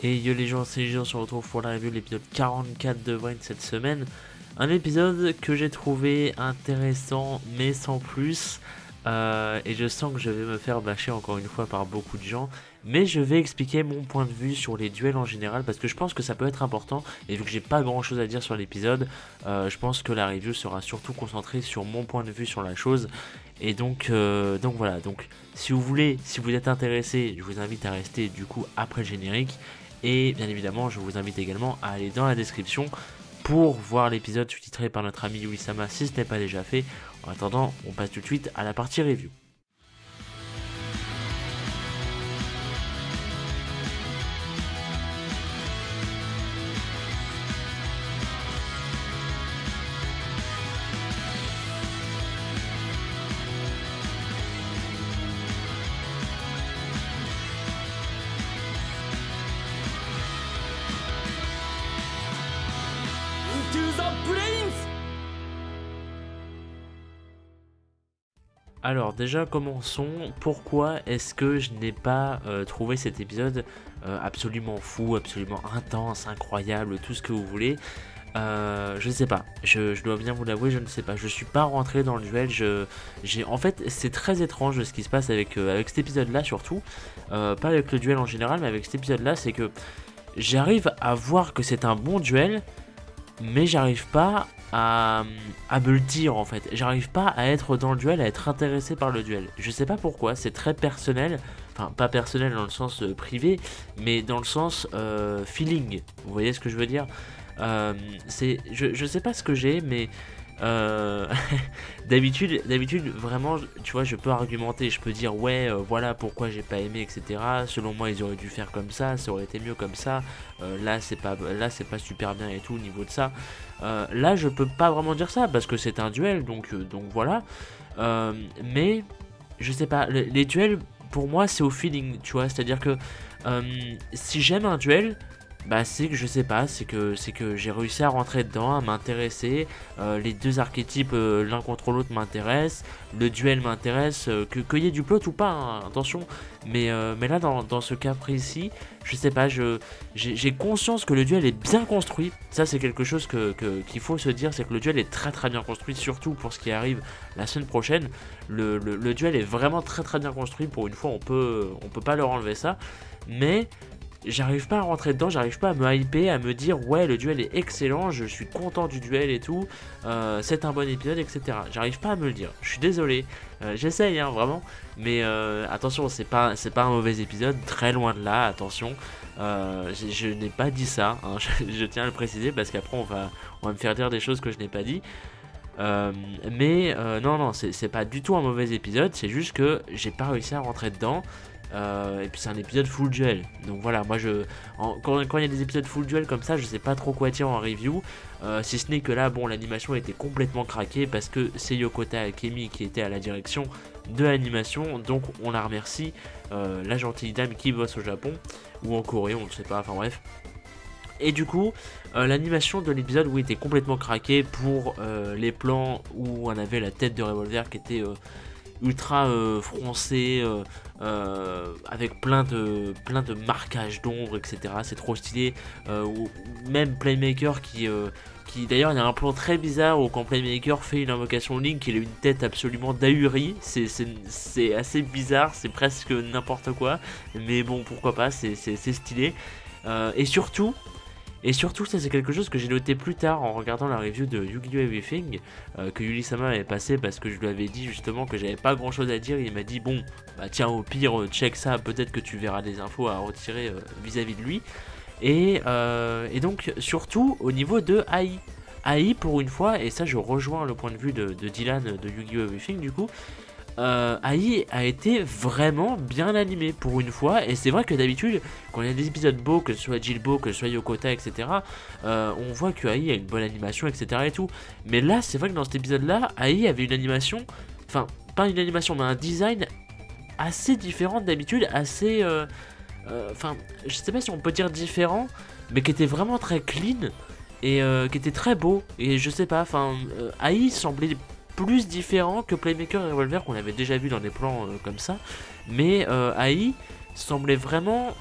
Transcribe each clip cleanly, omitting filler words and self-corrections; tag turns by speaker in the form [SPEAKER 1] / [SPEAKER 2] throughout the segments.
[SPEAKER 1] Et yo les gens, c'est Jean, on se retrouve pour la review de l'épisode 44 de Brain cette semaine. Un épisode que j'ai trouvé intéressant mais sans plus. Et je sens que je vais me faire bâcher encore une fois par beaucoup de gens. Mais je vais expliquer mon point de vue sur les duels en général parce que je pense que ça peut être important. Et vu que j'ai pas grand chose à dire sur l'épisode, je pense que la review sera surtout concentrée sur mon point de vue sur la chose. Et donc voilà, donc si vous voulez, si vous êtes intéressé, je vous invite à rester du coup après le générique. Et bien évidemment, je vous invite également à aller dans la description pour voir l'épisode sous-titré par notre ami Yuisama si ce n'est pas déjà fait. En attendant, on passe tout de suite à la partie review. Alors déjà commençons, pourquoi est-ce que je n'ai pas trouvé cet épisode absolument fou, absolument intense, incroyable, tout ce que vous voulez. Je ne sais pas, je dois bien vous l'avouer, je ne sais pas, je suis pas rentré dans le duel, en fait c'est très étrange ce qui se passe avec cet épisode là surtout, pas avec le duel en général mais avec cet épisode là, c'est que j'arrive à voir que c'est un bon duel, mais j'arrive pas à me le dire en fait. J'arrive pas à être dans le duel, à être intéressé par le duel. Je sais pas pourquoi, c'est très personnel. Enfin, pas personnel dans le sens privé, mais dans le sens feeling. Vous voyez ce que je veux dire? Je sais pas ce que j'ai, mais euh, d'habitude, vraiment, tu vois, je peux argumenter, je peux dire ouais, voilà pourquoi j'ai pas aimé, etc. Selon moi, ils auraient dû faire comme ça aurait été mieux comme ça. Là, c'est pas super bien et tout au niveau de ça. Là, je peux pas vraiment dire ça parce que c'est un duel, donc voilà. Mais je sais pas, les duels pour moi c'est au feeling, tu vois, c'est-à-dire que si j'aime un duel, bah c'est que je sais pas, c'est que j'ai réussi à rentrer dedans, à m'intéresser. Les deux archétypes l'un contre l'autre m'intéressent, le duel m'intéresse, qu'il y ait du plot ou pas, hein, attention. Mais là dans ce cas précis, je sais pas, j'ai conscience que le duel est bien construit. Ça c'est quelque chose qu'il faut se dire, c'est que le duel est très très bien construit, surtout pour ce qui arrive la semaine prochaine. Le duel est vraiment très très bien construit, pour une fois on peut pas leur enlever ça. Mais j'arrive pas à rentrer dedans, j'arrive pas à me hyper, à me dire ouais le duel est excellent, je suis content du duel et tout, c'est un bon épisode, etc. J'arrive pas à me le dire, je suis désolé, j'essaye hein, vraiment, mais attention, c'est pas un mauvais épisode, très loin de là, attention, je n'ai pas dit ça, hein, je tiens à le préciser parce qu'après on va me faire dire des choses que je n'ai pas dit. Mais non, c'est pas du tout un mauvais épisode, c'est juste que j'ai pas réussi à rentrer dedans. Et puis c'est un épisode full duel. Donc voilà, moi quand il y a des épisodes full duel comme ça, je sais pas trop quoi dire en review. Si ce n'est que là, bon, l'animation était complètement craquée parce que c'est Yokota Akemi qui était à la direction de l'animation. Donc on la remercie, la gentille dame qui bosse au Japon ou en Corée, on ne sait pas, enfin bref. Et du coup, l'animation de l'épisode où était complètement craquée pour les plans où on avait la tête de Revolver qui était ultra froncé, avec plein de marquages d'ombre, etc. C'est trop stylé. Ou même Playmaker qui d'ailleurs il y a un plan très bizarre où quand Playmaker fait une invocation Link, il a une tête absolument d'ahurie. C'est assez bizarre, c'est presque n'importe quoi. Mais bon, pourquoi pas, c'est stylé. Et surtout, ça c'est quelque chose que j'ai noté plus tard en regardant la review de Yu-Gi-Oh! Everything, que Yuli-sama avait passé parce que je lui avais dit justement que j'avais pas grand chose à dire. Il m'a dit bon, bah tiens, au pire, check ça, peut-être que tu verras des infos à retirer vis-à-vis de lui. Et donc, surtout au niveau de AI. AI pour une fois, et ça je rejoins le point de vue de Dylan de Yu-Gi-Oh! Everything du coup. AI a été vraiment bien animé pour une fois, et c'est vrai que d'habitude quand il y a des épisodes beaux, que ce soit Jilbo, que ce soit Yokota, etc., on voit que AI a une bonne animation, etc. et tout. Mais là c'est vrai que dans cet épisode là, AI avait une animation, enfin pas une animation mais un design assez différent d'habitude, assez enfin je sais pas si on peut dire différent, mais qui était vraiment très clean et qui était très beau. Et je sais pas, enfin AI semblait plus différent que Playmaker et Revolver qu'on avait déjà vu dans des plans comme ça, mais AI semblait vraiment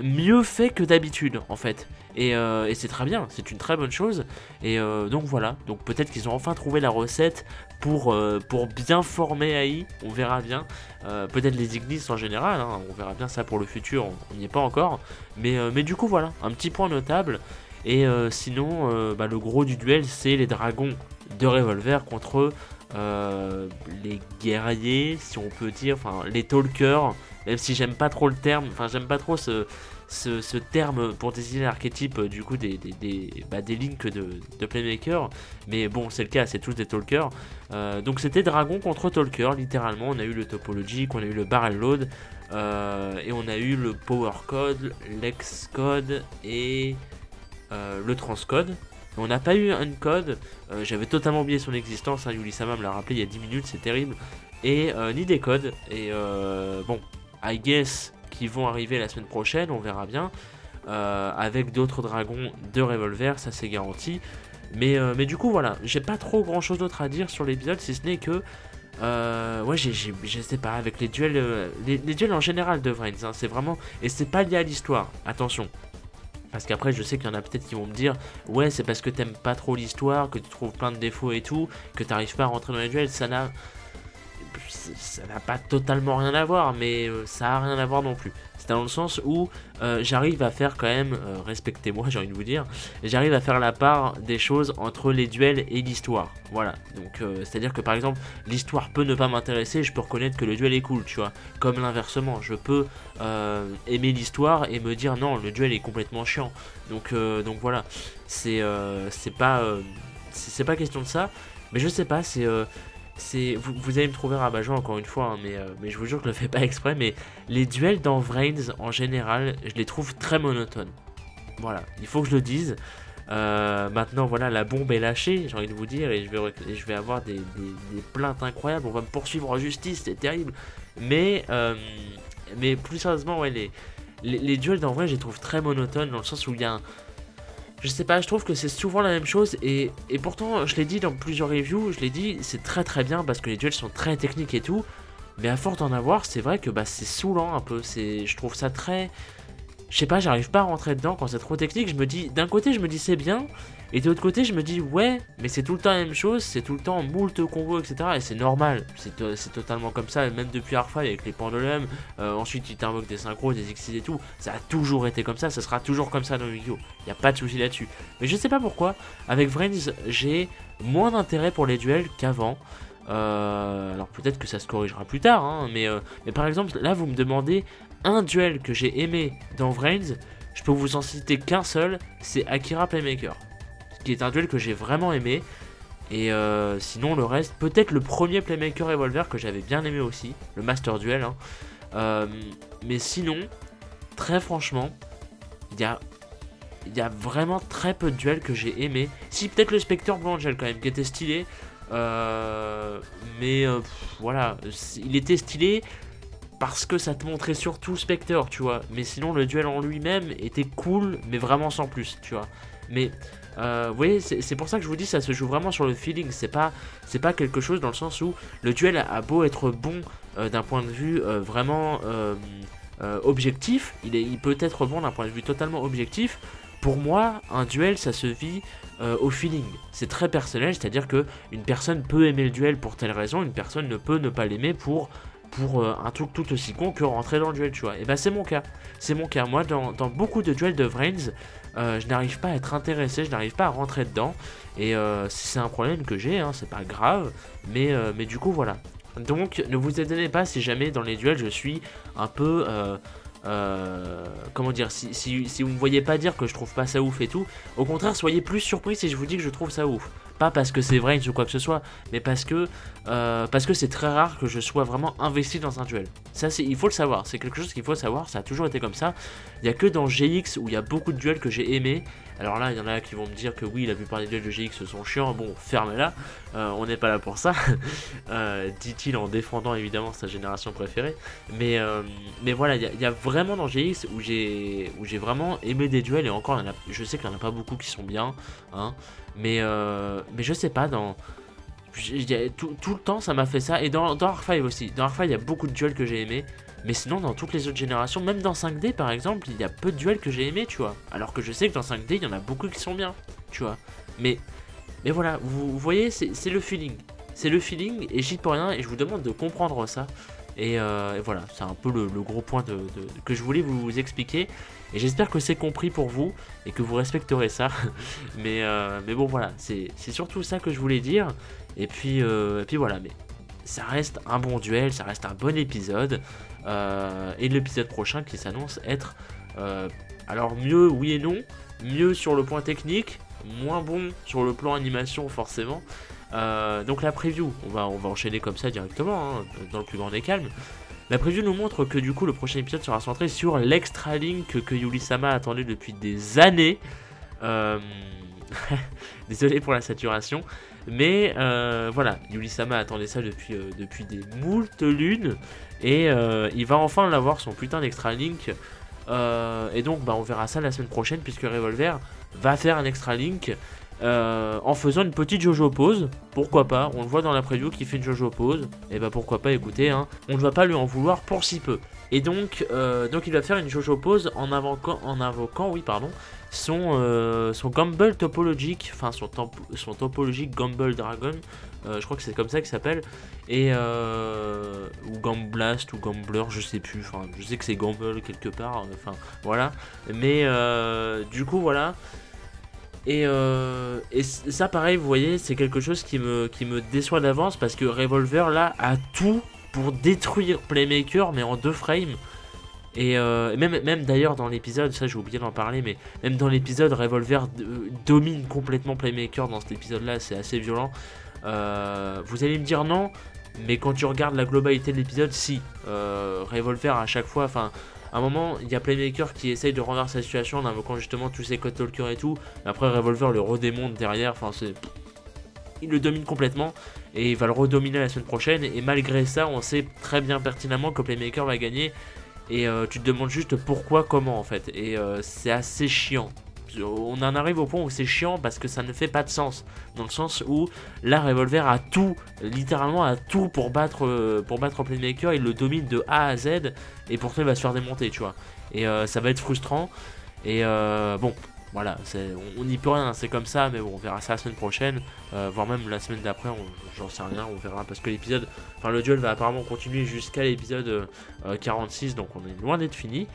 [SPEAKER 1] mieux fait que d'habitude en fait. Et c'est très bien, c'est une très bonne chose. Et donc voilà, donc peut-être qu'ils ont enfin trouvé la recette pour bien former AI, on verra bien. Peut-être les Ignis en général, hein, on verra bien ça pour le futur, on n'y est pas encore. Mais du coup voilà, un petit point notable. Et sinon, le gros du duel, c'est les dragons de revolver contre les guerriers, si on peut dire, enfin les talkers, même si j'aime pas trop le terme, enfin j'aime pas trop ce terme pour désigner l'archétype du coup des links de playmaker, mais bon c'est le cas, c'est tous des talkers. Donc c'était dragon contre talker, littéralement. On a eu le topologique, on a eu le barrel load, et on a eu le power code, l'ex code et le transcode. On n'a pas eu un code, j'avais totalement oublié son existence, hein, Yuli-sama me l'a rappelé il y a 10 minutes, c'est terrible. Et ni des codes, et bon, I guess qu'ils vont arriver la semaine prochaine, on verra bien, avec d'autres dragons de revolver, ça c'est garanti. Mais du coup voilà, j'ai pas trop grand chose d'autre à dire sur l'épisode, si ce n'est que ouais, je sais pas, avec les duels, les duels en général de Vrains, hein, c'est vraiment, et c'est pas lié à l'histoire, attention. Parce qu'après, je sais qu'il y en a peut-être qui vont me dire ouais, c'est parce que t'aimes pas trop l'histoire, que tu trouves plein de défauts et tout, que t'arrives pas à rentrer dans les duels. Ça n'a pas totalement rien à voir, mais ça a rien à voir non plus. C'est dans le sens où j'arrive à faire quand même, respectez-moi, j'ai envie de vous dire, j'arrive à faire la part des choses entre les duels et l'histoire. Voilà, donc c'est-à-dire que par exemple, l'histoire peut ne pas m'intéresser, je peux reconnaître que le duel est cool, tu vois. Comme l'inversement, je peux aimer l'histoire et me dire non, le duel est complètement chiant. Donc voilà, c'est pas question de ça, mais je sais pas, vous allez me trouver rabat-joie encore une fois, hein, mais je vous jure que je le fais pas exprès, mais les duels dans Vrains en général, je les trouve très monotones. Voilà, il faut que je le dise. Maintenant, voilà, la bombe est lâchée, j'ai envie de vous dire, et je vais avoir des plaintes incroyables, on va me poursuivre en justice, c'est terrible. Mais plus sérieusement, ouais, les duels dans Vrains, je les trouve très monotones, dans le sens où il y a un... Je sais pas, je trouve que c'est souvent la même chose et pourtant, je l'ai dit dans plusieurs reviews, je l'ai dit, c'est très très bien parce que les duels sont très techniques et tout, mais à force d'en avoir, c'est vrai que c'est saoulant un peu, je trouve ça très... Je sais pas, j'arrive pas à rentrer dedans quand c'est trop technique, je me dis, d'un côté je me dis c'est bien, et de l'autre côté je me dis ouais, mais c'est tout le temps la même chose, c'est tout le temps moult combos, etc. Et c'est normal, c'est totalement comme ça, même depuis Arfa avec les pendulums, ensuite il t'invoque des synchros, des exis et tout, ça a toujours été comme ça sera toujours comme ça dans Yu-Gi-Oh! Y a pas de souci là-dessus. Mais je sais pas pourquoi, avec Vrains, j'ai moins d'intérêt pour les duels qu'avant. Alors peut-être que ça se corrigera plus tard, hein, mais par exemple, là vous me demandez un duel que j'ai aimé dans Vrains, je peux vous en citer qu'un seul, c'est Akira Playmaker, qui est un duel que j'ai vraiment aimé. Et sinon le reste, peut-être le premier Playmaker Revolver que j'avais bien aimé aussi, le Master Duel, hein. Mais sinon, très franchement, il y a vraiment très peu de duels que j'ai aimé. Si, peut-être le Spectre Blue Angel quand même, qui était stylé. Voilà, il était stylé parce que ça te montrait surtout Spectre, tu vois. Mais sinon, le duel en lui-même était cool, mais vraiment sans plus, tu vois. Mais vous voyez, c'est pour ça que je vous dis, ça se joue vraiment sur le feeling. C'est pas quelque chose dans le sens où le duel a beau être bon d'un point de vue vraiment objectif, il peut être bon d'un point de vue totalement objectif. Pour moi, un duel, ça se vit au feeling. C'est très personnel, c'est-à-dire que une personne peut aimer le duel pour telle raison, une personne ne peut ne pas l'aimer pour un truc tout aussi con que rentrer dans le duel, tu vois. Et c'est mon cas. C'est mon cas. Moi, dans beaucoup de duels de Vrains, je n'arrive pas à être intéressé, je n'arrive pas à rentrer dedans. Et c'est un problème que j'ai, hein, c'est pas grave. Mais du coup, voilà. Donc, ne vous étonnez pas si jamais dans les duels, je suis un peu... comment dire, si vous me voyez pas dire que je trouve pas ça ouf et tout, au contraire soyez plus surpris si je vous dis que je trouve ça ouf, pas parce que c'est vrai ou quoi que ce soit, mais parce que c'est très rare que je sois vraiment investi dans un duel. Ça, il faut le savoir, c'est quelque chose qu'il faut savoir, ça a toujours été comme ça. Il y a que dans GX où il y a beaucoup de duels que j'ai aimé. Alors là, il y en a qui vont me dire que oui, la plupart des duels de GX sont chiants. Bon, fermez-la, on n'est pas là pour ça. Dit-il en défendant évidemment sa génération préférée. Mais voilà, il y a vraiment dans GX où j'ai vraiment aimé des duels. Et encore, je sais qu'il n'y en a pas beaucoup qui sont bien, hein, mais je sais pas, tout le temps ça m'a fait ça. Et dans Arc 5 aussi. Dans Arc 5, il y a beaucoup de duels que j'ai aimé. Mais sinon, dans toutes les autres générations, même dans 5D par exemple, il y a peu de duels que j'ai aimé, tu vois. Alors que je sais que dans 5D, il y en a beaucoup qui sont bien, tu vois. Mais voilà, vous voyez, c'est le feeling. C'est le feeling et j'y peux rien et je vous demande de comprendre ça. Et voilà, c'est un peu le gros point que je voulais vous expliquer. Et j'espère que c'est compris pour vous et que vous respecterez ça. mais bon, voilà, c'est surtout ça que je voulais dire. Et puis voilà, mais ça reste un bon duel, ça reste un bon épisode. Et l'épisode prochain qui s'annonce être... alors mieux, oui et non. Mieux sur le point technique, moins bon sur le plan animation forcément. Donc la preview, on va enchaîner comme ça directement, hein, dans le plus grand des calmes. La preview nous montre que du coup le prochain épisode sera centré sur l'Extra Link que Yuri-sama attendait depuis des années. Désolé pour la saturation. Mais voilà, Yuri-sama attendait ça depuis des moultes lunes. Et il va enfin l'avoir, son putain d'Extra Link. Et donc on verra ça la semaine prochaine puisque Revolver va faire un Extra Link. En faisant une petite Jojo pause, pourquoi pas, on le voit dans la preview qui fait une Jojo pause, et bah pourquoi pas, écoutez, hein, on ne va pas lui en vouloir pour si peu. Et donc il va faire une Jojo pause en invoquant oui pardon, son Gumball topologique, enfin son topologique Gumball Dragon, je crois que c'est comme ça qu'il s'appelle, et ou Gamblast ou Gambler, je sais plus, enfin je sais que c'est Gumball quelque part, enfin voilà, mais du coup voilà. Et ça pareil vous voyez c'est quelque chose qui me déçoit d'avance parce que Revolver là a tout pour détruire Playmaker mais en 2 frames. Et même d'ailleurs dans l'épisode, ça j'ai oublié d'en parler, mais même dans l'épisode Revolver domine complètement Playmaker dans cet épisode là, c'est assez violent. Vous allez me dire non, mais quand tu regardes la globalité de l'épisode, si Revolver à chaque fois, enfin à un moment, il y a Playmaker qui essaye de renverser la situation en invoquant justement tous ses code talkers et tout. Après, Revolver le redémonte derrière. Enfin, il le domine complètement et il va le redominer la semaine prochaine. Et malgré ça, on sait très bien pertinemment que Playmaker va gagner. Et tu te demandes juste pourquoi, comment en fait. Et c'est assez chiant. On en arrive au point où c'est chiant parce que ça ne fait pas de sens. Dans le sens où là Revolver a tout, littéralement a tout pour battre Playmaker. Il le domine de A à Z et pourtant il va se faire démonter, tu vois. Et ça va être frustrant. Et bon, voilà, on n'y peut rien, c'est comme ça. Mais bon, on verra ça la semaine prochaine, voire même la semaine d'après, j'en sais rien, on verra. Parce que l'épisode, enfin le duel va apparemment continuer jusqu'à l'épisode 46, donc on est loin d'être fini.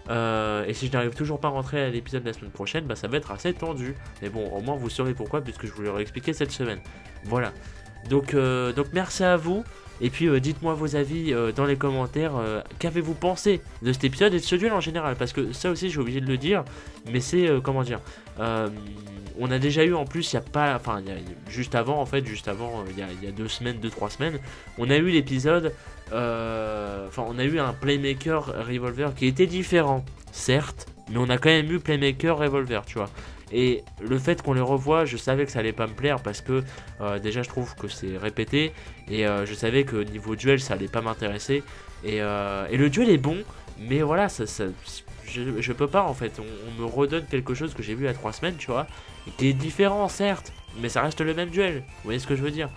[SPEAKER 1] Et si je n'arrive toujours pas à rentrer à l'épisode de la semaine prochaine, bah ça va être assez tendu. Mais bon, au moins vous saurez pourquoi, puisque je vous l'aurai expliqué cette semaine. Voilà. Donc merci à vous. Et puis dites-moi vos avis dans les commentaires. Qu'avez-vous pensé de cet épisode et de ce duel en général? Parce que ça aussi j'ai oublié de le dire. Mais c'est comment dire. On a déjà eu en plus, il y a pas. Enfin, juste avant, il y a 2 semaines, 2-3 semaines, on a eu l'épisode. Enfin, on a eu un Playmaker Revolver qui était différent, certes, mais on a quand même eu Playmaker Revolver, tu vois. Et le fait qu'on les revoie, je savais que ça allait pas me plaire parce que déjà je trouve que c'est répété et je savais que niveau duel ça allait pas m'intéresser. Et le duel est bon, mais voilà, je peux pas en fait. On me redonne quelque chose que j'ai vu il y a 3 semaines, tu vois, qui est différent certes, mais ça reste le même duel. Vous voyez ce que je veux dire?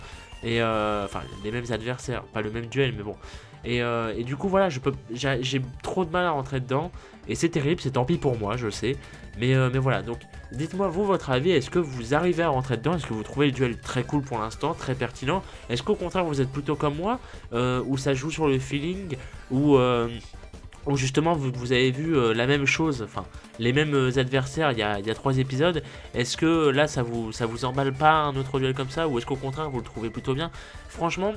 [SPEAKER 1] Et enfin les mêmes adversaires, pas le même duel, mais bon. Et du coup voilà, j'ai trop de mal à rentrer dedans et c'est terrible, c'est tant pis pour moi, je sais. Mais voilà, donc dites-moi vous votre avis, est-ce que vous arrivez à rentrer dedans? Est-ce que vous trouvez le duel très cool pour l'instant, très pertinent? Est-ce qu'au contraire vous êtes plutôt comme moi, où ça joue sur le feeling, ou justement vous avez vu la même chose, enfin les mêmes adversaires il y a 3 épisodes? Est-ce que là ça vous emballe pas un autre duel comme ça, ou est-ce qu'au contraire vous le trouvez plutôt bien? Franchement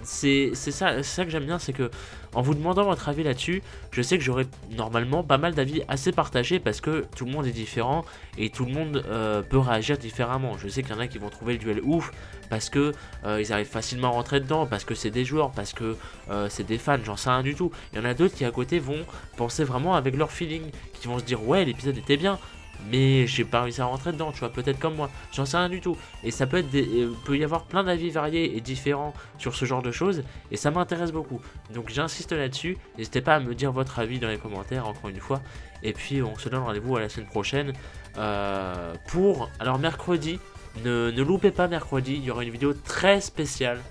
[SPEAKER 1] c'est ça que j'aime bien, c'est que en vous demandant votre avis là-dessus, je sais que j'aurai normalement pas mal d'avis assez partagés parce que tout le monde est différent et tout le monde peut réagir différemment. Je sais qu'il y en a qui vont trouver le duel ouf parce que ils arrivent facilement à rentrer dedans, parce que c'est des joueurs, parce que c'est des fans, j'en sais rien du tout. Il y en a d'autres qui à côté vont penser vraiment avec leur feeling, qui vont se dire ouais l'épisode était bien, mais j'ai pas réussi à rentrer dedans, tu vois, peut-être comme moi, j'en sais rien du tout. Et ça peut y avoir plein d'avis variés et différents sur ce genre de choses, et ça m'intéresse beaucoup. Donc j'insiste là-dessus, n'hésitez pas à me dire votre avis dans les commentaires, encore une fois. Et puis on se donne rendez-vous à la semaine prochaine alors mercredi, ne loupez pas mercredi, il y aura une vidéo très spéciale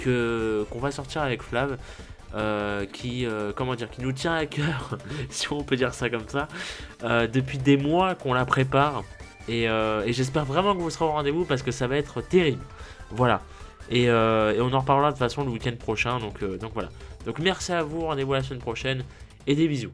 [SPEAKER 1] qu'on va sortir avec Flav. comment dire, qui nous tient à cœur, si on peut dire ça comme ça, depuis des mois qu'on la prépare. Et j'espère vraiment que vous serez au rendez-vous parce que ça va être terrible. Voilà. Et on en reparlera de toute façon le week-end prochain. Donc voilà. Donc merci à vous, rendez-vous la semaine prochaine et des bisous.